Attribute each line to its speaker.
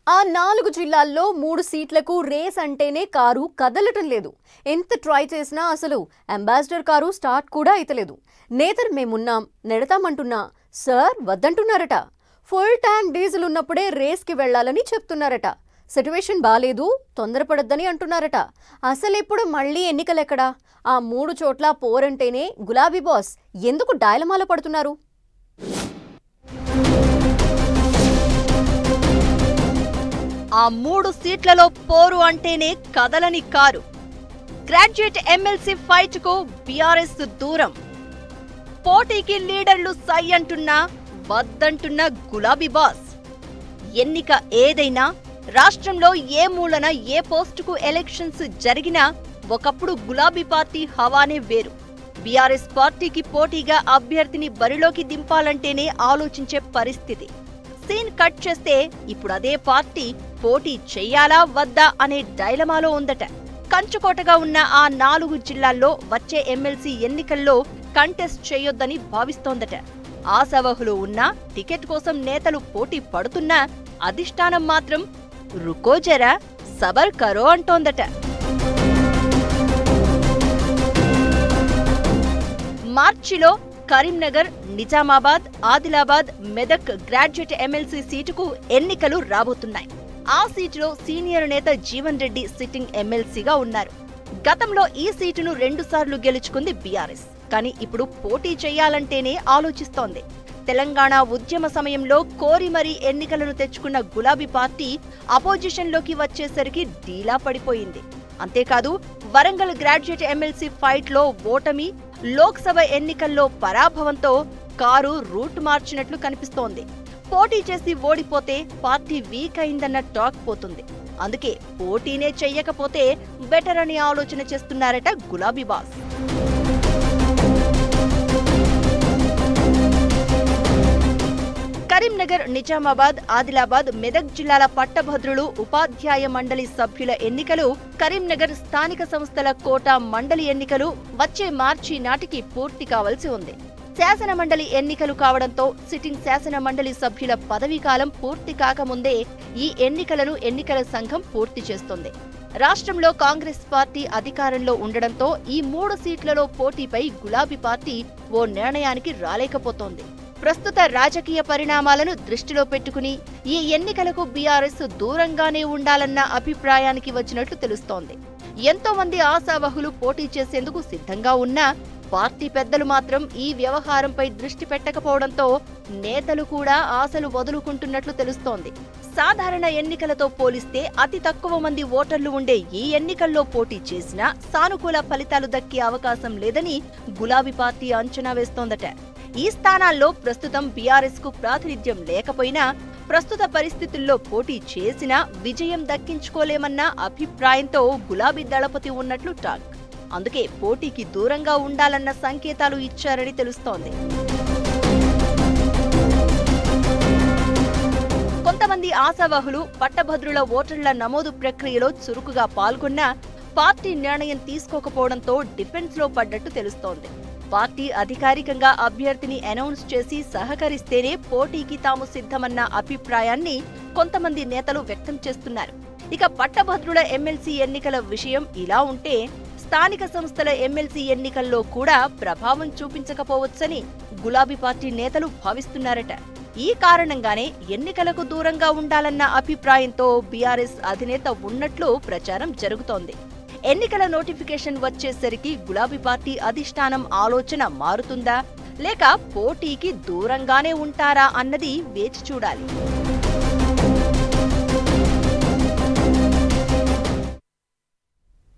Speaker 1: ఆ 4 జిల్లాల్లో 3 సీట్లకు రేస్ అంటేనే కారు కదలటం లేదు. ఎంత ట్రై చేసినా అసలు అంబాసిడర్ కారు స్టార్ట్ కూడా అయితలేదు. నేతలు మేమున్నాం నెడతామంటున్నా సార్ వద్దంటున్నారట. ఫుల్ ట్యాంక్ డీజిల్ ఉన్నప్పుడే రేస్కి వెళ్లాలని చెప్తున్నారట. సిట్యుయేషన్ బాలేదు, తొందరపడొద్దని అంటున్నారట. అసలెప్పుడు మళ్ళీ ఎన్నికలెక్కడా? ఆ 3 చోట్ల పోరంటేనే గులాబీ బాస్ ఎందుకు డైలమాలో పడుతున్నారు?
Speaker 2: ఆ 3 సీట్లలో పోరు అంటేనే కదలని కారు. గ్రాడ్యుయేట్ ఎమ్మెల్సీ ఫైట్ కు బీఆర్ఎస్ దూరం. పోటీకి లీడర్లు సై అంటున్నా వద్దంటున్న గులాబీ బాస్. ఎన్నిక ఏదైనా రాష్ట్రంలో ఏ మూలన ఏ పోస్టుకు ఎలక్షన్స్ జరిగినా ఒకప్పుడు గులాబీ పార్టీ హవానే వేరు. బీఆర్ఎస్ పార్టీకి పోటీగా అభ్యర్థిని బరిలోకి దింపాలంటేనే ఆలోచించే పరిస్థితి. సీన్ కట్ చేస్తే ఇప్పుడు అదే పార్టీ పోటీ చెయ్యాలా వద్దా అనే డైలమాలో ఉందట. కంచుకోటగా ఉన్న ఆ 4 జిల్లాల్లో వచ్చే ఎమ్మెల్సీ ఎన్నికల్లో కంటెస్ట్ చేయొద్దని భావిస్తోందట. ఆశావహులు ఉన్నా టికెట్ కోసం నేతలు పోటీ పడుతున్నా అధిష్టానం మాత్రం రుకో జరా సబర్ కరో అంటోందట. మార్చిలో కరీంనగర్, నిజామాబాద్, ఆదిలాబాద్, మెదక్ గ్రాడ్యుయేట్ ఎమ్మెల్సీ సీటుకు ఎన్నికలు రాబోతున్నాయి. ఆ సీటులో సీనియర్ నేత జీవన్ రెడ్డి సిట్టింగ్ ఎమ్మెల్సీగా ఉన్నారు. గతంలో ఈ సీటును 2 సార్లు గెలుచుకుంది బీఆర్ఎస్. కానీ ఇప్పుడు పోటీ చేయాలంటేనే ఆలోచిస్తోంది. తెలంగాణ ఉద్యమ సమయంలో కోరి మరీ ఎన్నికలను తెచ్చుకున్న గులాబీ పార్టీ అపోజిషన్లోకి వచ్చేసరికి డీలా పడిపోయింది. అంతేకాదు వరంగల్ గ్రాడ్యుయేట్ ఎమ్మెల్సీ ఫైట్లో ఓటమి, లోక్సభ ఎన్నికల్లో పరాభవంతో కారు రూట్ మార్చినట్లు కనిపిస్తోంది. పోటీ చేసి ఓడిపోతే పార్టీ వీక్ అయిందన్న టాక్ పోతుంది. అందుకే పోటీనే చెయ్యకపోతే బెటర్ అని ఆలోచన చేస్తున్నారట గులాబీ బాస్. కరీంనగర్, నిజామాబాద్, ఆదిలాబాద్, మెదక్ జిల్లాల పట్టభద్రులు, ఉపాధ్యాయ మండలి సభ్యుల ఎన్నికలు, కరీంనగర్ స్థానిక సంస్థల కోటా మండలి ఎన్నికలు వచ్చే మార్చి నాటికి పూర్తి కావాల్సి ఉంది. శాసన మండలి ఎన్నికలు కావడంతో సిట్టింగ్ శాసన మండలి సభ్యుల పదవీకాలం పూర్తి కాకముందే ఈ ఎన్నికలను ఎన్నికల సంఘం పూర్తి చేస్తోంది. రాష్ట్రంలో కాంగ్రెస్ పార్టీ అధికారంలో ఉండడంతో ఈ 3 సీట్లలో పోటీపై గులాబీ పార్టీ ఓ నిర్ణయానికి రాలేకపోతోంది. ప్రస్తుత రాజకీయ పరిణామాలను దృష్టిలో పెట్టుకుని ఈ ఎన్నికలకు బీఆర్ఎస్ దూరంగానే ఉండాలన్న అభిప్రాయానికి వచ్చినట్లు తెలుస్తోంది. ఎంతో మంది ఆశావహులు పోటీ చేసేందుకు సిద్ధంగా ఉన్నా పార్టీ పెద్దలు మాత్రం ఈ వ్యవహారంపై దృష్టి పెట్టకపోవడంతో నేతలు కూడా ఆశలు వదులుకుంటున్నట్లు తెలుస్తోంది. సాధారణ ఎన్నికలతో పోలిస్తే అతి తక్కువ మంది ఓటర్లు ఉండే ఈ ఎన్నికల్లో పోటీ చేసినా సానుకూల ఫలితాలు దక్కే అవకాశం లేదని గులాబీ పార్టీ అంచనా వేస్తోందట. ఈ స్థానాల్లో ప్రస్తుతం బీఆర్ఎస్ కు ప్రాతినిధ్యం లేకపోయినా ప్రస్తుత పరిస్థితుల్లో పోటీ చేసినా విజయం దక్కించుకోలేమన్న అభిప్రాయంతో గులాబీ దళపతి ఉన్నట్లు టాక్. అందుకే పోటీకి దూరంగా ఉండాలన్న సంకేతాలు ఇచ్చారని తెలుస్తోంది. కొంతమంది ఆశావహులు పట్టభద్రుల ఓటర్ల నమోదు ప్రక్రియలో చురుకుగా పాల్గొన్నా పార్టీ నిర్ణయం తీసుకోకపోవడంతో డిఫెన్స్ లో పడ్డట్టు తెలుస్తోంది. పార్టీ అధికారికంగా అభ్యర్థిని అనౌన్స్ చేసి సహకరిస్తేనే పోటీకి తాము సిద్ధమన్న అభిప్రాయాన్ని కొంతమంది నేతలు వ్యక్తం చేస్తున్నారు. ఇక పట్టభద్రుల ఎమ్మెల్సీ ఎన్నికల విషయం ఇలా ఉంటే స్థానిక సంస్థల ఎమ్మెల్సీ ఎన్నికల్లో కూడా ప్రభావం చూపించకపోవచ్చని గులాబీ పార్టీ నేతలు భావిస్తున్నారట. ఈ కారణంగానే ఎన్నికలకు దూరంగా ఉండాలన్న అభిప్రాయంతో బీఆర్ఎస్ అధినేత ఉన్నట్లు ప్రచారం జరుగుతోంది. ఎన్నికల నోటిఫికేషన్ వచ్చేసరికి గులాబీ పార్టీ అధిష్టానం ఆలోచన మారుతుందా లేక పోటీకి దూరంగానే ఉంటారా అన్నది వేచి చూడాలి.